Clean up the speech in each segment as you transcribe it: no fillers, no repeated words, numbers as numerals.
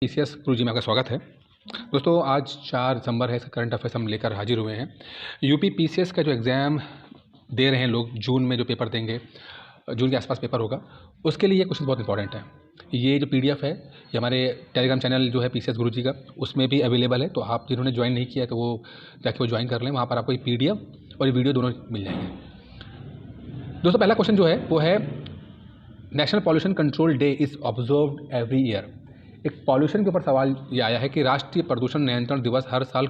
PCS गुरु जी में आपका स्वागत है। दोस्तों आज 4 दिसंबर है, करंट अफेयर्स हम लेकर हाजिर हुए हैं। यूपी पीसीएस का जो एग्ज़ाम दे रहे हैं लोग, जून में जो पेपर देंगे, जून के आसपास पेपर होगा, उसके लिए ये क्वेश्चन बहुत इंपॉर्टेंट है। ये जो पीडीएफ है ये हमारे टेलीग्राम चैनल जो है पीसीएस गुरु जी का, उसमें भी अवेलेबल है। तो आप जिन्होंने ज्वाइन नहीं किया है तो वो जाके वो ज्वाइन कर लें। वहाँ पर आपको ये पीडीएफ और ये वीडियो दोनों मिल जाएंगे। दोस्तों पहला क्वेश्चन जो है वो है, national pollution control day is observed every year. एक पॉल्यूशन के ऊपर सवाल ये आया है कि राष्ट्रीय प्रदूषण नियंत्रण दिवस हर साल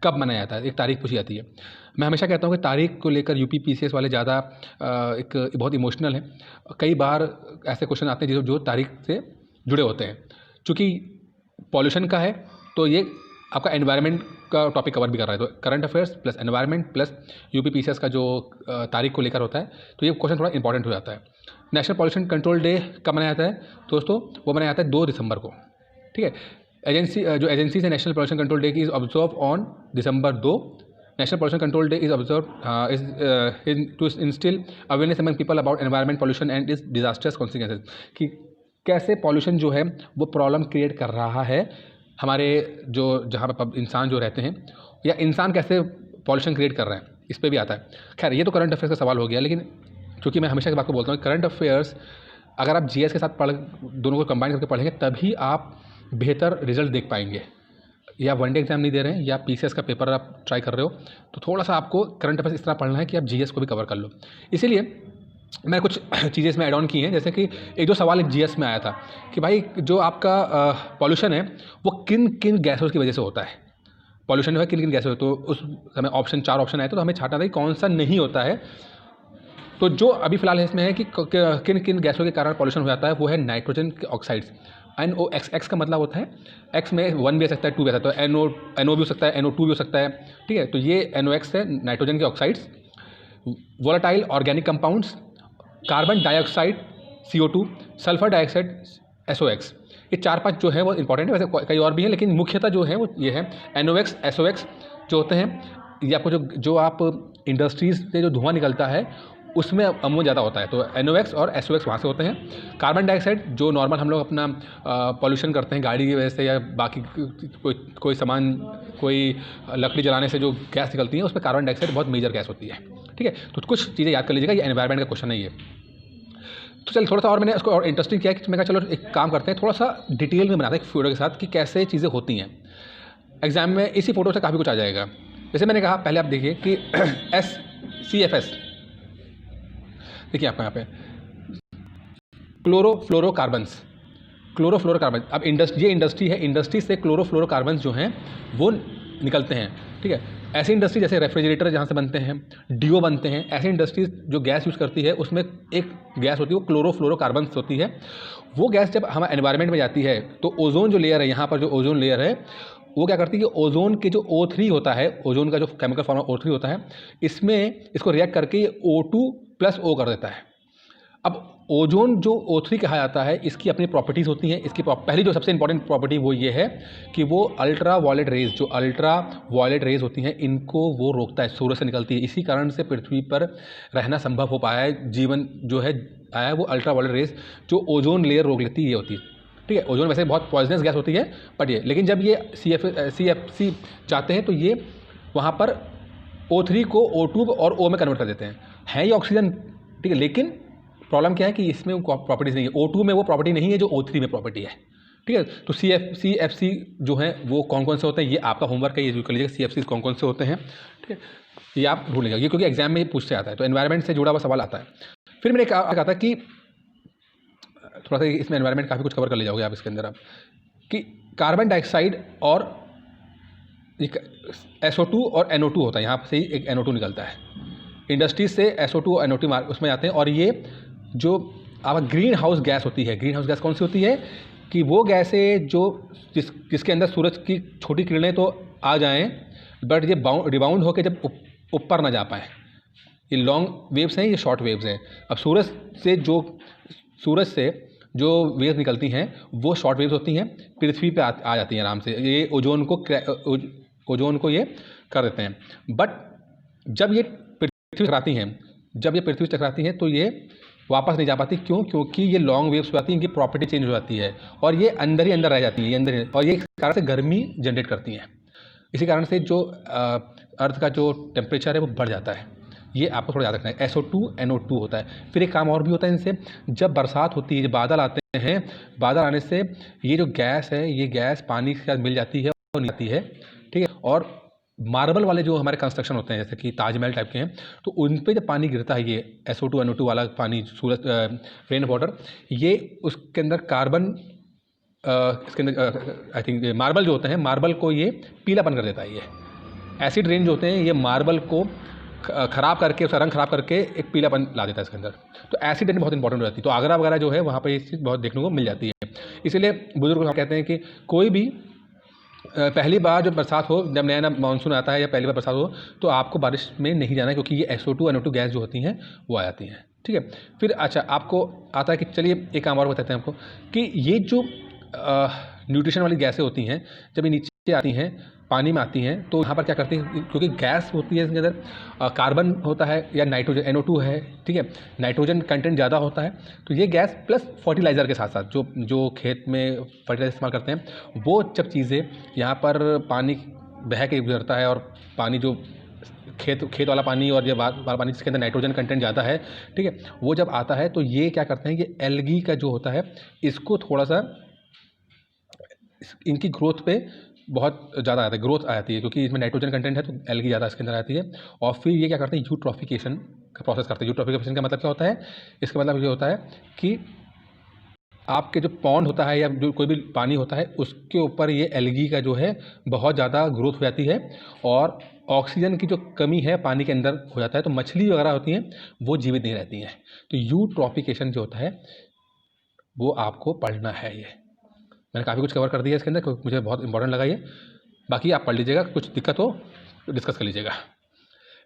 कब मनाया जाता है। एक तारीख पूछी जाती है। मैं हमेशा कहता हूँ कि तारीख को लेकर यूपी पीसीएस वाले ज़्यादा एक बहुत इमोशनल हैं। कई बार ऐसे क्वेश्चन आते हैं जो तारीख से जुड़े होते हैं। चूँकि पॉल्यूशन का है तो ये आपका एनवायरनमेंट का टॉपिक कवर भी कर रहा है, तो current affairs plus environment plus UP PCS का जो तारीख को लेकर होता है, तो ये क्वेश्चन थोड़ा इंपॉर्टेंट हो जाता है। नेशनल पॉल्यूशन कंट्रोल डे कब मनाया जाता है दोस्तों? वो मनाया जाता है 2 दिसंबर को। ठीक है। एजेंसी है नेशनल पॉल्यूशन कंट्रोल डे की is observe on December 2। National pollution control day is observe to instil awareness among people about environment pollution and is disasters consequences, कि कैसे पॉल्यूशन जो है वो प्रॉब्लम क्रिएट कर रहा है हमारे जो जहाँ पर इंसान जो रहते हैं, या इंसान कैसे पॉल्यूशन क्रिएट कर रहे हैं, इस पर भी आता है। खैर ये तो करंट अफेयर्स का सवाल हो गया, लेकिन क्योंकि मैं हमेशा की बात को बोलता हूँ, करंट अफेयर्स अगर आप जीएस के साथ दोनों को कंबाइन करके पढ़ेंगे तभी आप बेहतर रिजल्ट देख पाएंगे। या वनडे एग्जाम नहीं दे रहे हैं या पीसीएस का पेपर आप ट्राई कर रहे हो, तो थोड़ा सा आपको करंट अफेयर्स इस तरह पढ़ना है कि आप जीएस को भी कवर कर लो। इसीलिए मैं कुछ चीज़ें इसमें ऐड ऑन की हैं। जैसे कि एक जो सवाल जीएस में आया था कि भाई जो आपका पॉल्यूशन है वो किन किन गैसों की वजह से होता है। पॉल्यूशन जो है किन किन गैसों, तो उस समय 4 ऑप्शन आए, तो हमें छांटना था कि कौन सा नहीं होता है। तो जो अभी फिलहाल है इसमें है कि किन किन गैसों के कारण पॉल्यूशन हो जाता है, वो है नाइट्रोजन के ऑक्साइड्स, NOx। एक्स का मतलब होता है, एक्स में 1 भी आ सकता है, 2 भी आ सकता है, NO भी हो सकता है, NO2 भी हो सकता है। ठीक है, तो ये NOx है, नाइट्रोजन के oxides. Volatile organic compounds, carbon dioxide CO2, sulphur dioxide SOx। ये 4-5 जो है वो इंपॉर्टेंट है। वैसे कई और भी हैं, लेकिन मुख्यतः जो है वो ये है। NOx SOx जो होते हैं, ये आपको जो आप इंडस्ट्रीज़ से जो धुआं निकलता है उसमें अमोनिया ज़्यादा होता है, तो NOx और SOx वहाँ से होते हैं। कार्बन डाइऑक्साइड जो नॉर्मल हम लोग अपना पॉल्यूशन करते हैं गाड़ी की वजह से, या बाकी कोई सामान, कोई लकड़ी जलाने से जो गैस निकलती है, उसमें कार्बन डाइऑक्साइड बहुत मेजर गैस होती है। ठीक है, तो कुछ चीज़ें याद कर लीजिएगा, ये एनवायरनमेंट का क्वेश्चन है ये। तो चल थोड़ा सा और मैंने उसको और इंटरेस्टिंग किया कि मैं कहा चलो एक काम करते हैं, थोड़ा सा डिटेल में बनाते हैं फोटो के साथ कि कैसे चीज़ें होती हैं। एग्जाम में इसी फोटो से काफ़ी कुछ आ जाएगा। जैसे मैंने कहा, पहले आप देखिए कि CFS, देखिए आपका यहाँ पे क्लोरोफ्लोरोकार्बन्स। अब ये इंडस्ट्री है, इंडस्ट्री से क्लोरोफ्लोरोकार्बन्स जो हैं वो निकलते हैं। ठीक है, ऐसी इंडस्ट्री जैसे रेफ्रिजरेटर जहाँ से बनते हैं, डीओ बनते हैं, ऐसी इंडस्ट्रीज जो गैस यूज़ करती है उसमें एक गैस होती है वो क्लोरोफ्लोरोकार्बन्स होती है। वो गैस जब हमारे एनवायरनमेंट में जाती है तो ओजोन जो लेयर है, यहाँ पर जो ओजोन लेयर है वो क्या करती है कि ओजोन के जो O3 होता है, ओजोन का जो केमिकल फॉर्म O3 होता है, इसमें इसको रिएक्ट करके ये O2+O कर देता है। अब ओजोन जो O3 कहा जाता है, इसकी अपनी प्रॉपर्टीज़ होती हैं। इसकी पहली जो सबसे इंपॉर्टेंट प्रॉपर्टी वो ये है कि वो अल्ट्रा वायलेट रेज होती हैं, इनको वो रोकता है, सूरज से निकलती है। इसी कारण से पृथ्वी पर रहना संभव हो पाया है, जीवन जो है आया है, वो अल्ट्रा वायलेट रेज जो ओजोन लेयर रोक लेती है ये होती है। ठीक है, ओजोन वैसे बहुत पॉइजनस गैस होती है, बट ये, लेकिन जब ये CFC जाते हैं तो ये वहाँ पर O3 को O2 और O में कन्वर्ट कर देते हैं ये ऑक्सीजन। ठीक है, लेकिन प्रॉब्लम क्या है कि इसमें प्रॉपर्टीज़ नहीं है, O2 में वो प्रॉपर्टी नहीं है जो O3 में प्रॉपर्टी है। ठीक है, तो CFC जो है वो कौन कौन से होते हैं, ये आपका होमवर्क है, ये जो कर लीजिएगा CFC कौन कौन से होते हैं। ठीक है, ये आप ढूंढ लीजिएगा, ये क्योंकि एग्जाम में पूछते आता है, तो एनवायरनमेंट से जुड़ा हुआ सवाल आता है। फिर मैंने कहा था कि थोड़ा सा इसमें एनवायरनमेंट काफ़ी कुछ कवर कर ले जाओगे आप इसके अंदर, आप कि कार्बन डाइऑक्साइड और SO2 और NO2 होता है, यहाँ से ही एक NO2 निकलता है। इंडस्ट्रीज से SO2 और NO2 उसमें जाते हैं, और ये जो आप ग्रीन हाउस गैस होती है, ग्रीन हाउस गैस कौन सी होती है कि वो गैस है जिसके अंदर सूरज की छोटी किरणें तो आ जाएं, बट ये रिबाउंड होकर जब ऊपर ना जा पाएँ। ये लॉन्ग वेव्स हैं, ये शॉर्ट वेव्स हैं। अब सूरज से जो वेव्स निकलती हैं वो शॉर्ट वेव्स होती हैं, पृथ्वी पे आ जाती हैं आराम से, ये ओजोन को ये कर देते हैं। बट जब ये पृथ्वी टकराती हैं तो ये वापस नहीं जा पाती। क्यों? क्योंकि ये लॉन्ग वेव्स हो जाती है, इनकी प्रॉपर्टी चेंज हो जाती है और ये अंदर ही अंदर रह जाती है, ये अंदर ही, और ये इस कारण से गर्मी जनरेट करती हैं। इसी कारण से जो अर्थ का जो टेम्परेचर है वो बढ़ जाता है। ये आपको थोड़ा याद रखना है। SO2 NO2 होता है। फिर एक काम और भी होता है इनसे, जब बरसात होती है, जब बादल आते हैं, बादल आने से ये जो गैस है, ये गैस पानी के साथ मिल जाती है और निकलती है, ठीक है। और मार्बल वाले जो हमारे कंस्ट्रक्शन होते हैं, जैसे कि ताजमहल टाइप के हैं, तो उन पे जब पानी गिरता है, ये SO2 NO2 वाला पानी, सूरज रेन वाटर, ये उसके अंदर कार्बन, इसके अंदर आई थिंक मार्बल जो होते हैं, मार्बल को ये पीलापन कर देता है। ये एसिड रेन जो होते हैं, ये मार्बल को ख़राब करके, उसका रंग ख़राब करके एक पीलापन ला देता है इसके अंदर। तो एसिड रेन बहुत इंपॉर्टेंट हो जाती है। तो आगरा वगैरह जो है, वहाँ पर ये चीज़ बहुत देखने को मिल जाती है। इसीलिए बुजुर्ग कहते हैं कि कोई भी पहली बार जब बरसात हो, जब नया नया मानसून आता है या पहली बार बरसात हो, तो आपको बारिश में नहीं जाना है, क्योंकि ये SO2 NO2 गैस जो होती हैं वो आ जाती हैं, ठीक है। फिर अच्छा, आपको आता है कि चलिए एक काम और बताते हैं आपको कि ये जो न्यूट्रिशन वाली गैसें होती हैं, जब ये नीचे आती हैं, पानी में आती हैं, तो यहाँ पर क्या करती हैं, क्योंकि गैस होती है इसके अंदर, कार्बन होता है या नाइट्रोजन NO2 है, ठीक है, नाइट्रोजन कंटेंट ज़्यादा होता है, तो ये गैस प्लस फर्टिलाइज़र के साथ साथ जो खेत में फर्टिलाइज़र इस्तेमाल करते हैं, वो जब चीज़ें यहाँ पर पानी बह के गुजरता है, और पानी जो खेत वाला पानी और ये वाला पानी जिसके अंदर नाइट्रोजन कंटेंट ज़्यादा है, ठीक है, वो जब आता है तो ये क्या करते हैं, ये एल्गी का जो होता है, इसको थोड़ा सा इनकी ग्रोथ पे बहुत ज़्यादा आता है, ग्रोथ आ जाती है, क्योंकि इसमें नाइट्रोजन कंटेंट है, तो एल्गी ज़्यादा इसके अंदर आती है। और फिर ये क्या करते हैं, यूट्रॉफिकेशन का प्रोसेस करते हैं। यूट्रॉफिकेशन का मतलब क्या होता है? इसका मतलब ये होता है कि आपके जो पॉन्ड होता है या जो कोई भी पानी होता है, उसके ऊपर ये एल्गी का जो है बहुत ज़्यादा ग्रोथ हो जाती है, और ऑक्सीजन की जो कमी है पानी के अंदर हो जाता है, तो मछली वगैरह होती हैं वो जीवित नहीं रहती हैं। तो यूट्रॉफिकेशन जो होता है वो आपको पढ़ना है। ये मैंने काफ़ी कुछ कवर कर दिया इसके अंदर, क्योंकि मुझे बहुत इंपॉर्टेंट लगा ये। बाकी आप पढ़ लीजिएगा, कुछ दिक्कत हो तो डिस्कस कर लीजिएगा।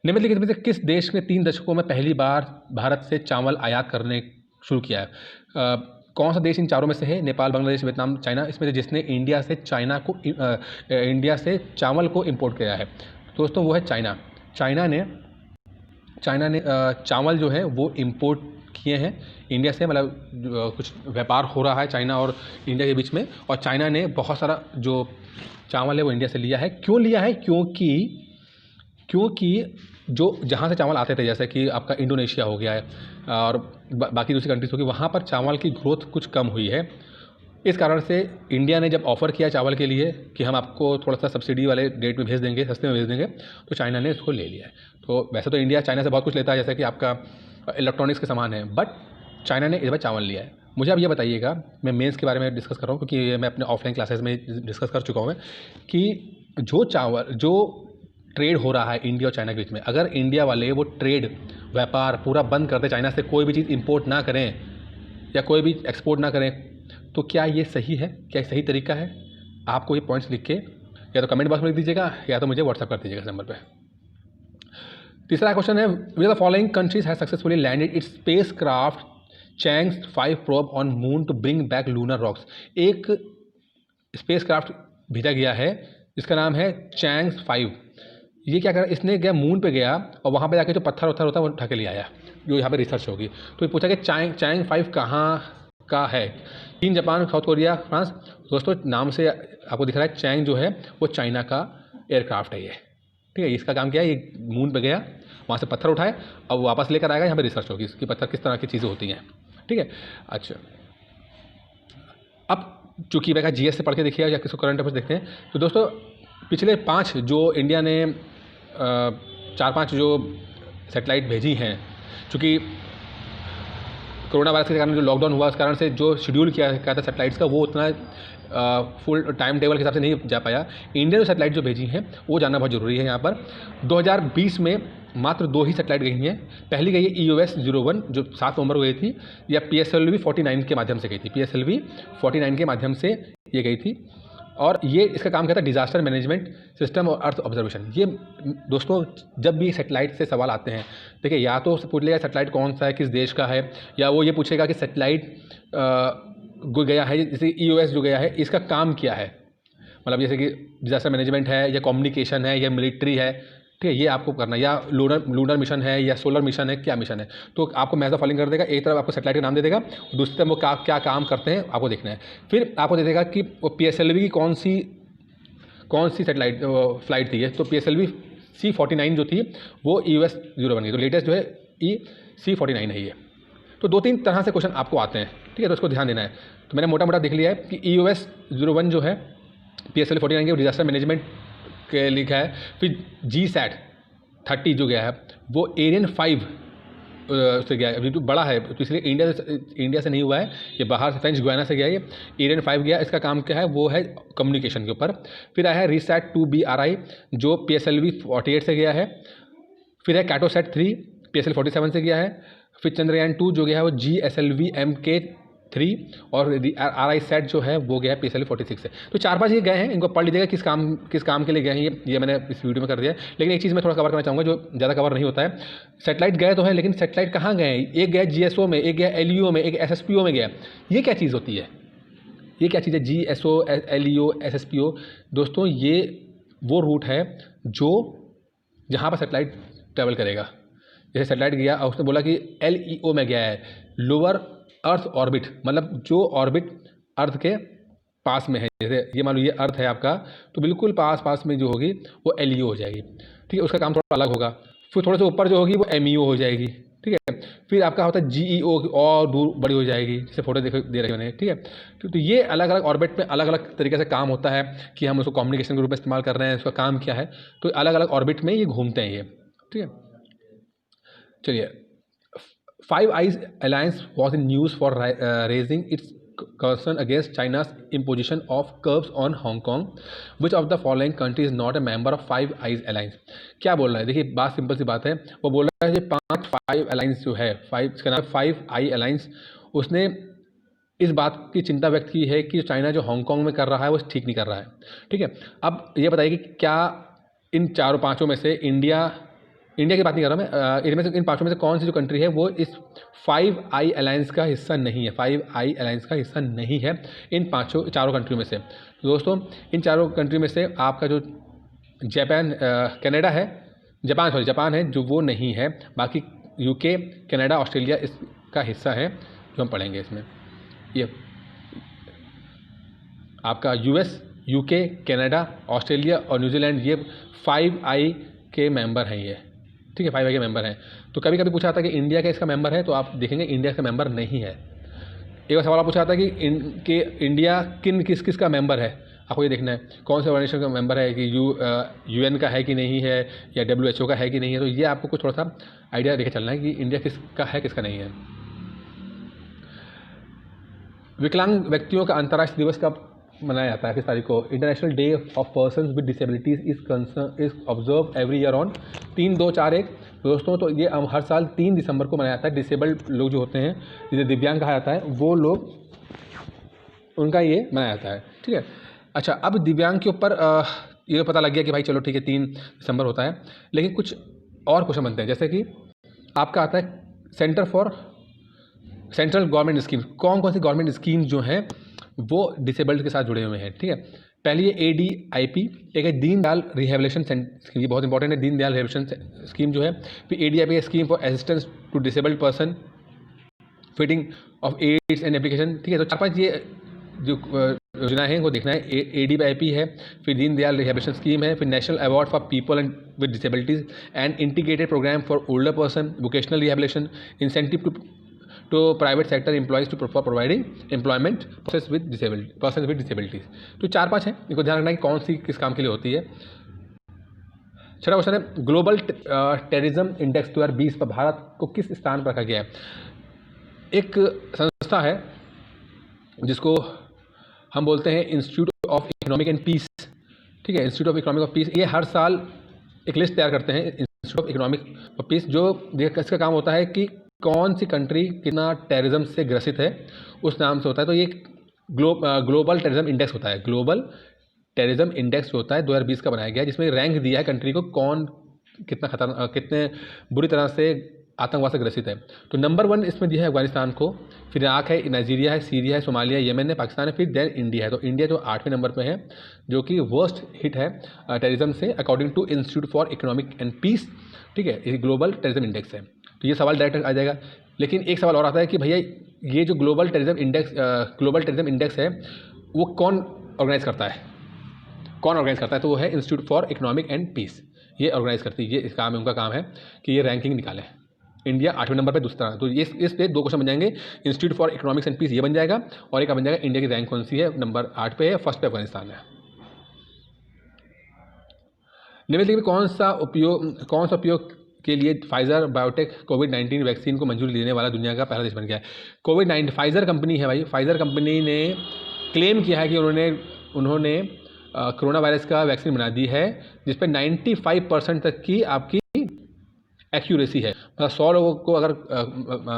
निम्नलिखित में से किस देश ने 3 दशकों में पहली बार भारत से चावल आयात करने शुरू किया है? कौन सा देश इन चारों में से है? Nepal, Bangladesh, Vietnam, China. इसमें से जिसने इंडिया से चावल को इम्पोर्ट किया है, दोस्तों, वो है चाइना। चाइना ने चावल जो है वो इम्पोर्ट किए हैं इंडिया से, मतलब कुछ व्यापार हो रहा है चाइना और इंडिया के बीच में, और चाइना ने बहुत सारा जो चावल है वो इंडिया से लिया है। क्यों लिया है? क्योंकि जो जहाँ से चावल आते थे, जैसे कि आपका इंडोनेशिया हो गया है और बाकी दूसरी कंट्रीज होगी, वहाँ पर चावल की ग्रोथ कुछ कम हुई है। इस कारण से इंडिया ने जब ऑफ़र किया चावल के लिए कि हम आपको थोड़ा सा सब्सिडी वाले रेट में भेज देंगे, सस्ते में भेज देंगे, तो चाइना ने इसको ले लिया है। तो वैसे तो इंडिया चाइना से बहुत कुछ लेता है, जैसे कि आपका इलेक्ट्रॉनिक्स के सामान है, बट चाइना ने इस बार चावल लिया है। मुझे अब ये बताइएगा, मैं मेंस के बारे में डिस्कस कर रहा हूँ, क्योंकि ये मैं अपने ऑफलाइन क्लासेस में डिस्कस कर चुका हूँ मैं, कि जो ट्रेड हो रहा है इंडिया और चाइना के बीच में, अगर इंडिया वाले वो ट्रेड व्यापार पूरा बंद कर दे, चाइना से कोई भी चीज़ इंपोर्ट ना करें या कोई भी एक्सपोर्ट ना करें, तो क्या ये सही है? क्या सही तरीका है? आपको ये पॉइंट्स लिख के या तो कमेंट बॉक्स में लिख दीजिएगा या तो मुझे व्हाट्सअप कर दीजिएगा इस नंबर पे। तीसरा क्वेश्चन है, which the following countries has successfully landed its space craft Chang'e 5 probe on moon to bring back lunar rocks. एक स्पेस क्राफ्ट भेजा गया है जिसका नाम है चैंग्स 5। ये क्या कर रहा है, इसने गया मून पे गया और वहाँ पे जाके जो पत्थर होता है वो उठा के ले आया, जो यहाँ पे रिसर्च होगी। तो ये पूछा कि चैंग 5 कहाँ का है? चीन, जापान, साउथ कोरिया, फ्रांस। दोस्तों, नाम से आपको दिख रहा है चैंग जो है वो चाइना का एयरक्राफ्ट है ये, ठीक है। इसका काम क्या है, ये मून पे गया, वहाँ से पत्थर उठाए, अब वापस लेकर आएगा, यहाँ पे रिसर्च होगी इसकी, पत्थर किस तरह की चीज़ें होती हैं, ठीक है। अच्छा, अब चूँकि मैं GS से पढ़ के देखिए या किसी करंट अफेयर्स देखते हैं, तो दोस्तों पिछले 5 जो इंडिया ने 4-5 जो सैटेलाइट भेजी हैं, चूँकि कोरोना वायरस के कारण जो लॉकडाउन हुआ, उस कारण से जो शेड्यूल किया गया था सैटेलाइट्स का, वो उतना फुल टाइम टेबल के हिसाब से नहीं जा पाया। इंडियन सैटेलाइट जो भेजी हैं वो जानना बहुत ज़रूरी है। यहाँ पर 2020 में मात्र 2 ही सैटेलाइट गई हैं। पहली गई है EOS-01 जो 7 नवंबर को गई थी, या PSLV-49 के माध्यम से गई थी। PSLV-49 के माध्यम से ये गई थी, और ये इसका काम करता है डिज़ास्टर मैनेजमेंट सिस्टम और अर्थ ऑब्जर्वेशन। ये दोस्तों, जब भी सैटेलाइट से सवाल आते हैं, देखिए, या तो पूछ लेगा सैटेलाइट कौन सा है, किस देश का है, या वो ये पूछेगा कि सैटेलाइट गया है, जैसे EOS जो गया है, इसका काम क्या है, मतलब जैसे कि डिज़ास्टर मैनेजमेंट है या कम्युनिकेशन है या मिलिट्री है, ठीक है, ये आपको करना है, या लूनर मिशन है या सोलर मिशन है, क्या मिशन है, तो आपको मैच द फॉलोइंग कर देगा। एक तरफ आपको सेटेलाइट का नाम दे देगा, दूसरी तरफ वो क्या काम करते हैं आपको देखना है। फिर आपको दे देगा कि वो PSLV की कौन सी सेटेलाइट फ्लाइट थी है, तो PSLV C49 जो थी वो EOS 01 की, तो लेटेस्ट जो है C49 है ये। तो 2-3 तरह से क्वेश्चन आपको आते हैं, ठीक है, तो उसको ध्यान देना है। तो मैंने मोटा मोटा देख लिया है कि EOS 01 जो है PSLV 49 के डिजास्टर मैनेजमेंट के लिखा है। फिर GSAT 30 जो गया है वो एरियन 5 से गया है, जो बड़ा है, तो इसलिए इंडिया से नहीं हुआ है, ये बाहर से फ्रेंच गुयाना से गया है। ये एरियन 5 गया, इसका काम क्या है, वो है कम्युनिकेशन के ऊपर। फिर आया है रिसैट 2BRI जो PSLV 48 से गया है। फिर है कैटोसैट 3 PSLV 47 से गया है। फिर चंद्रयान 2 जो गया है वो GSLV MK3, और RISAT जो है वो गया है PSLV 46 से। तो 4-5 ये गए हैं, इनको पढ़ लीजिएगा किस काम के लिए गए हैं, ये मैंने इस वीडियो में कर दिया है। लेकिन एक चीज़ मैं थोड़ा कवर करना चाहूँगा जो ज़्यादा कवर नहीं होता है। सेटेलाइट गए तो हैं, लेकिन सेटेलाइट कहाँ गए हैं, एक गया GSO में, एक गया LEO में, एक SSPO में गया। ये क्या चीज़ होती है, ये क्या चीज़ है GSO LEO SSPO? दोस्तों ये वो रूट है जो जहाँ पर सेटेलाइट ट्रैवल करेगा। जैसे सेटेलाइट गया और उसने बोला कि LEO में गया है, लोअर अर्थ ऑर्बिट, मतलब जो ऑर्बिट अर्थ के पास में है। जैसे ये मान लो ये अर्थ है आपका, तो बिल्कुल पास में जो होगी वो LEO हो जाएगी, ठीक है, उसका काम थोड़ा अलग होगा। फिर थोड़े से ऊपर जो होगी वो MEO हो जाएगी, ठीक है। फिर आपका होता है GEO, और दूर बड़ी हो जाएगी, जैसे फोटो दे रहे हैं, ठीक है। तो ये अलग अलग ऑर्बिट में अलग अलग तरीके से काम होता है कि हम उसको कम्युनिकेशन के रूप में इस्तेमाल कर रहे हैं, उसका काम क्या है, तो अलग अलग ऑर्बिट में ये घूमते हैं ये, ठीक है। चलिए, Five Eyes Alliance was in news for raising its concern against China's imposition of curbs on Hong Kong. Which of the following country is not a member of Five Eyes Alliance? क्या बोल रहा है, देखिए बात simple सी बात है। वो बोल रहा है कि 5 Five Alliance जो है, इसका नाम Five Eye Alliance, उसने इस बात की चिंता व्यक्त की है कि चाइना जो हांगकांग में कर रहा है वो ठीक नहीं कर रहा है, ठीक है। अब ये बताइए कि क्या इन 4-5 में से इंडिया की बात नहीं कर रहा मैं, इनमें से इन 5 में से कौन सी जो कंट्री है वो इस 5 आई अलायंस का हिस्सा नहीं है, 5 आई अलायंस का हिस्सा नहीं है इन 4 कंट्रियों में से। तो दोस्तों इन 4 कंट्री में से आपका जो जापान है जो वो नहीं है। बाकी UK, कनाडा, ऑस्ट्रेलिया इसका हिस्सा है जो हम पढ़ेंगे इसमें। ये आपका US, UK, कनाडा, ऑस्ट्रेलिया और न्यूजीलैंड ये 5 आई के मेंबर हैं ये, ठीक है, 5 आई के मेंबर हैं। तो कभी कभी पूछा था कि इंडिया का इसका मेंबर है, तो आप देखेंगे इंडिया का मेंबर नहीं है। एक बार सवाल पूछा था कि इंडिया किस का मेंबर है, आपको ये देखना है कौन से ऑर्गेनाइजेशन का मेंबर है, कि UN का है कि नहीं है, या WHO का है कि नहीं है। तो ये आपको कुछ थोड़ा सा आइडिया देके चलना है कि इंडिया किसका है किसका नहीं है। विकलांग व्यक्तियों का अंतर्राष्ट्रीय दिवस कब मनाया जाता है, किस तारीख को? International day of persons with disabilities is observe every year on 3-2-4-1। दोस्तों तो ये हर साल 3 दिसंबर को मनाया जाता है। डिसेबल्ड लोग जो होते हैं, जिसे दिव्यांग कहा जाता है, वो लोग, उनका ये मनाया जाता है, ठीक है। अच्छा, अब दिव्यांग के ऊपर ये पता लग गया कि भाई चलो ठीक है 3 दिसंबर होता है, लेकिन कुछ और क्वेश्चन बनते हैं। जैसे कि आपका आता है सेंट्रल गवर्नमेंट स्कीम, कौन सी गवर्नमेंट स्कीम जो हैं वो डिसेबल्ड के साथ जुड़े हुए हैं, ठीक है। पहली है ADIP, एक है दीनदयाल रिहेबिलिटेशन स्कीम, ये बहुत इंपॉर्टेंट है, दीनदयाल रिहेबिलिटेशन स्कीम जो है। फिर ADIP scheme for assistance to disabled person fitting of aids and application, ठीक है। तो 4-5 ये जो योजना है वो देखना है। ADIP है, फिर दीनदयाल रिहेबिलिटेशन स्कीम है, फिर national award for people and with disabilities and integrated programme for older person, vocational rehabilitation, incentive to private sector employees for providing employment process with persons with disabilities। तो 4-5 हैं, इनको ध्यान रखना है कि कौन सी किस काम के लिए होती है। 6वां क्वेश्चन है ग्लोबल टेररिज्म इंडेक्स 2020 पर भारत को किस स्थान पर रखा गया है? एक संस्था है जिसको हम बोलते हैं institute of economic and peace, ठीक है, institute of economic of peace. ये हर साल एक लिस्ट तैयार करते हैं, institute of economic of peace, जो इसका काम होता है कि कौन सी कंट्री कितना टेररिज्म से ग्रसित है, उस नाम से होता है। तो ये ग्लोबल टेररिज्म इंडेक्स होता है, ग्लोबल टेररिज्म इंडेक्स होता है 2020 का बनाया गया है, जिसमें रैंक दिया है कंट्री को कौन कितना खतरनाक, कितने बुरी तरह से आतंकवाद से ग्रसित है। तो नंबर 1 इसमें दिया है अफगानिस्तान को, फिर इराक है, नाइजीरिया है, सीरिया है, सोमालिया, येमेन है, पाकिस्तान है, फिर देन इंडिया है। तो इंडिया जो 8वें नंबर पे है, जो कि वर्स्ट हिट है टेररिज्म से according to institute for economic and peace, ठीक है, ये ग्लोबल टेररिज्म इंडेक्स है। तो ये सवाल डायरेक्ट आ जाएगा। लेकिन एक सवाल और आता है कि भैया ये जो ग्लोबल टेररिज्म इंडेक्स है वो कौन ऑर्गेनाइज करता है? तो वो है institute for economic and peace, ये ऑर्गेनाइज करती है। ये काम है, उनका काम है कि ये रैंकिंग निकालें। इंडिया 8वें नंबर पे, दूसरा। तो ये इस पे 2 क्वेश्चन बन जाएंगे। Institute for economics and peace ये बन जाएगा, और एक बन जाएगा इंडिया की रैंक कौन सी है, नंबर 8 पे है, फर्स्ट पे अफगानिस्तान है। निम्नलिखित में कौन सा उपयोग के लिए फाइजर बायोटेक कोविड-19 वैक्सीन को मंजूरी देने वाला दुनिया का पहला देश बन गया है? कोविड-19 फाइजर कंपनी है भाई। फाइजर कंपनी ने क्लेम किया है कि उन्होंने कोरोना वायरस का वैक्सीन बना दी है जिस पर 95% तक की आपकी एक्यूरेसी है। मतलब 100 लोगों को अगर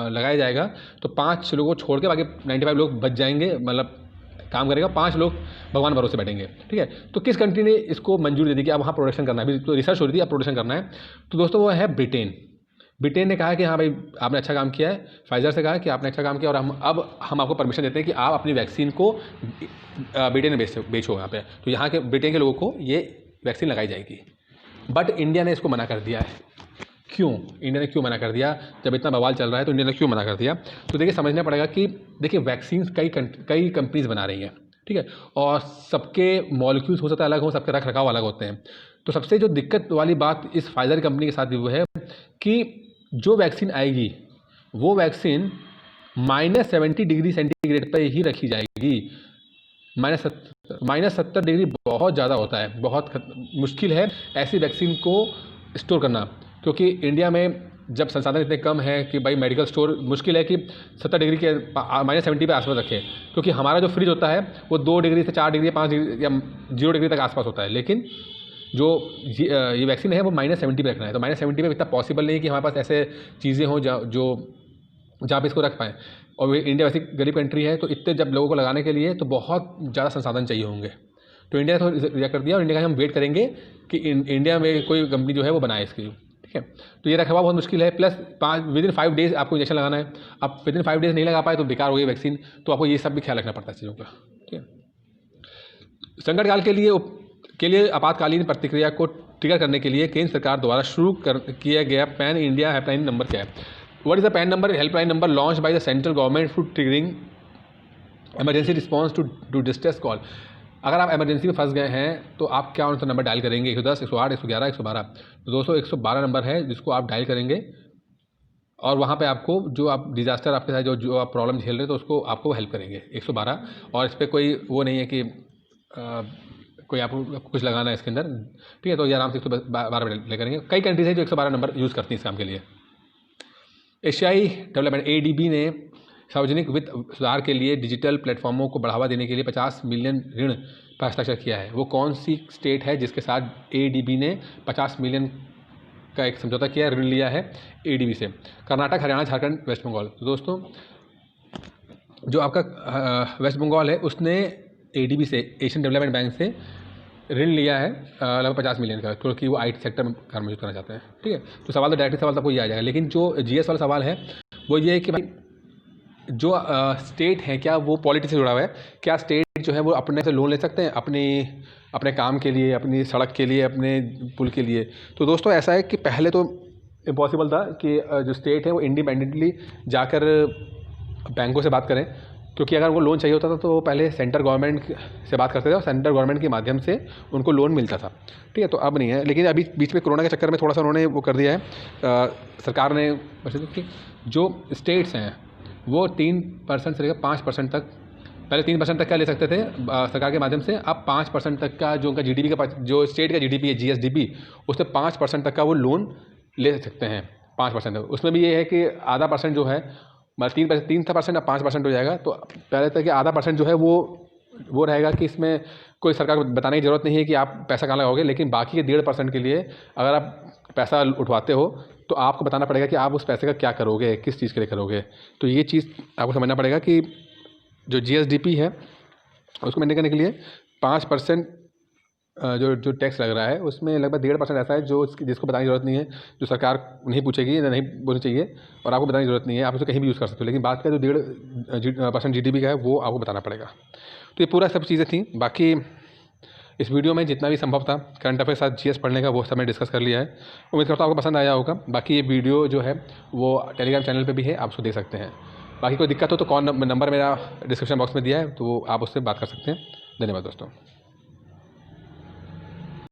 लगाया जाएगा तो 5 लोगों को छोड़ के बाकी 95 लोग बच जाएंगे, मतलब काम करेगा, 5 लोग भगवान भरोसे बैठेंगे, ठीक है। तो किस कंट्री ने इसको मंजूरी दे दी कि अब वहाँ प्रोडक्शन करना है? अभी तो रिसर्च हो रही थी, अब प्रोडक्शन करना है। तो दोस्तों वो है ब्रिटेन ने कहा कि हाँ भाई आपने अच्छा काम किया है, फाइजर से कहा कि आपने अच्छा काम किया और हम आपको परमिशन देते हैं कि आप अपनी वैक्सीन को ब्रिटेन में बेचो यहाँ पे। तो यहाँ के ब्रिटेन के लोगों को ये वैक्सीन लगाई जाएगी। बट इंडिया ने इसको मना कर दिया है। क्यों? इंडिया ने क्यों मना कर दिया? जब इतना बवाल चल रहा है तो इंडिया ने क्यों मना कर दिया? तो देखिए समझना पड़ेगा कि देखिए वैक्सीन कई कंपनीज बना रही हैं, ठीक है, और सबके मॉलिक्यूल्स हो सकता है अलग हो, सबके रख रखाव अलग होते हैं। तो सबसे जो दिक्कत वाली बात इस फाइजर कंपनी के साथ वो है कि जो वैक्सीन आएगी वो वैक्सीन -70 डिग्री सेंटीग्रेड पर ही रखी जाएगी। -70 डिग्री बहुत ज़्यादा होता है, बहुत मुश्किल है ऐसी वैक्सीन को स्टोर करना, क्योंकि इंडिया में जब संसाधन इतने कम है कि भाई मेडिकल स्टोर मुश्किल है कि 70 डिग्री के -70 पे आसपास रखे, क्योंकि हमारा जो फ्रिज होता है वो 2 डिग्री से 4 डिग्री 5 डिग्री या 0 डिग्री तक आसपास होता है। लेकिन जो ये वैक्सीन है वो -70 पे रखना है। तो -70 पे इतना पॉसिबल नहीं है कि हमारे पास ऐसे चीज़ें हों जहाँ पे इसको रख पाएँ। और इंडिया वैसी गरीब कंट्री है, तो इतने जब लोगों को लगाने के लिए तो बहुत ज़्यादा संसाधन चाहिए होंगे। तो इंडिया ने तो रिएक्ट कर दिया और इंडिया का हम वेट करेंगे कि इंडिया में कोई कंपनी जो है वो बनाए इसकी, ठीक है। तो ये रखवा बहुत मुश्किल है, प्लस विदिन 5 डेज़ आपको इंजेक्शन लगाना है। आप विदिन 5 डेज़ नहीं लगा पाए तो बेकार हो गई वैक्सीन। तो आपको ये सब भी ख्याल रखना पड़ता है चीज़ों का, ठीक है। संकट काल के लिए आपातकालीन प्रतिक्रिया को ट्रिगर करने के लिए केंद्र सरकार द्वारा शुरू किया गया पैन इंडिया हेल्पलाइन नंबर क्या है? What is the pan number helpline number launch by the central government for triggering emergency response to distress call. अगर आप इमरजेंसी में फंस गए हैं तो आप क्या उनका नंबर डायल करेंगे? 110, 108, 111, 112। तो दोस्तों 112 नंबर है जिसको आप डायल करेंगे और वहाँ पे आपको जो आप डिज़ास्टर आपके साथ जो आप प्रॉब्लम झेल रहे हैं तो उसको आपको हेल्प करेंगे 112। और इस पर कोई वो नहीं है कि कोई आपको कुछ लगाना है इसके अंदर, ठीक है। तो ये आराम से 112 ले करेंगे। कई कंट्रीज हैं जो 112 नंबर यूज़ करती हैं इस काम के लिए। एशियाई डेवलपमेंट ADB ने सार्वजनिक वित्त सुधार के लिए डिजिटल प्लेटफॉर्मों को बढ़ावा देने के लिए 50 मिलियन ऋण पर हस्ताक्षर किया है। वो कौन सी स्टेट है जिसके साथ ADB ने 50 मिलियन का एक समझौता किया है, ऋण लिया है ADB से? कर्नाटक, हरियाणा, झारखंड, वेस्ट बंगाल। तो दोस्तों जो आपका वेस्ट बंगाल है उसने ADB से, एशियन डेवलपमेंट बैंक से ऋण लिया है लगभग 50 मिलियन का, क्योंकि वो IT सेक्टर में काम मौजूद करना चाहते हैं, ठीक है। तो सवाल तो डायरेक्ट सवाल आपको ये आ जाएगा। लेकिन जो GS वाला सवाल है वो ये है कि भाई जो स्टेट है क्या वो पॉलिटी से जुड़ा हुआ है? क्या स्टेट जो है वो अपने से लोन ले सकते हैं अपने काम के लिए, अपनी सड़क के लिए, अपने पुल के लिए? तो दोस्तों ऐसा है कि पहले तो इम्पॉसिबल था कि जो स्टेट है वो इंडिपेंडेंटली जाकर बैंकों से बात करें, क्योंकि अगर उनको लोन चाहिए होता था तो वो पहले सेंट्रल गवर्नमेंट से बात करते थे और सेंट्रल गवर्नमेंट के माध्यम से उनको लोन मिलता था, ठीक है। तो अब नहीं है। लेकिन अभी बीच में कोरोना के चक्कर में थोड़ा सा उन्होंने वो कर दिया है, सरकार ने कि जो स्टेट्स हैं वो 3% से लेकर 5% तक, पहले 3% तक क्या ले सकते थे सरकार के माध्यम से, अब 5% तक का जो उनका GDP का, जो स्टेट का GDP है GSDP, उससे 5% तक का वो लोन ले सकते हैं। 5%। उसमें भी ये है कि आधा परसेंट जो है, मतलब 3% अब 5% हो जाएगा। तो पहले तक कि आधा परसेंट जो है वो रहेगा कि इसमें कोई सरकार को बताने की ज़रूरत नहीं है कि आप पैसा कहाँ लगाओगे। लेकिन बाकी के 1.5% के लिए अगर आप पैसा उठवाते हो तो आपको बताना पड़ेगा कि आप उस पैसे का क्या करोगे, किस चीज़ के लिए करोगे। तो ये चीज़ आपको समझना पड़ेगा कि जो GSDP है उसको मेंटेन करने के लिए 5% जो टैक्स लग रहा है उसमें लगभग 1.5% ऐसा है जिसको बताने की ज़रूरत नहीं है, जो सरकार नहीं पूछेगी या नहीं बोलनी चाहिए और आपको बताने की ज़रूरत नहीं है, आप उसे कहीं भी यूज़ कर सकते हो। लेकिन बात का जो 1.5% GDP का है वो आपको बताना पड़ेगा। तो ये पूरा सब चीज़ें थी। बाकी इस वीडियो में जितना भी संभव था करंट अफेयर साथ GS पढ़ने का वो सब मैंने डिस्कस कर लिया है। उम्मीद करता हूँ आपको पसंद आया होगा। बाकी ये वीडियो जो है वो टेलीग्राम चैनल पे भी है, आप उसको देख सकते हैं। बाकी कोई दिक्कत हो तो कॉल नंबर मेरा डिस्क्रिप्शन बॉक्स में दिया है, तो आप उससे बात कर सकते हैं। धन्यवाद दोस्तों।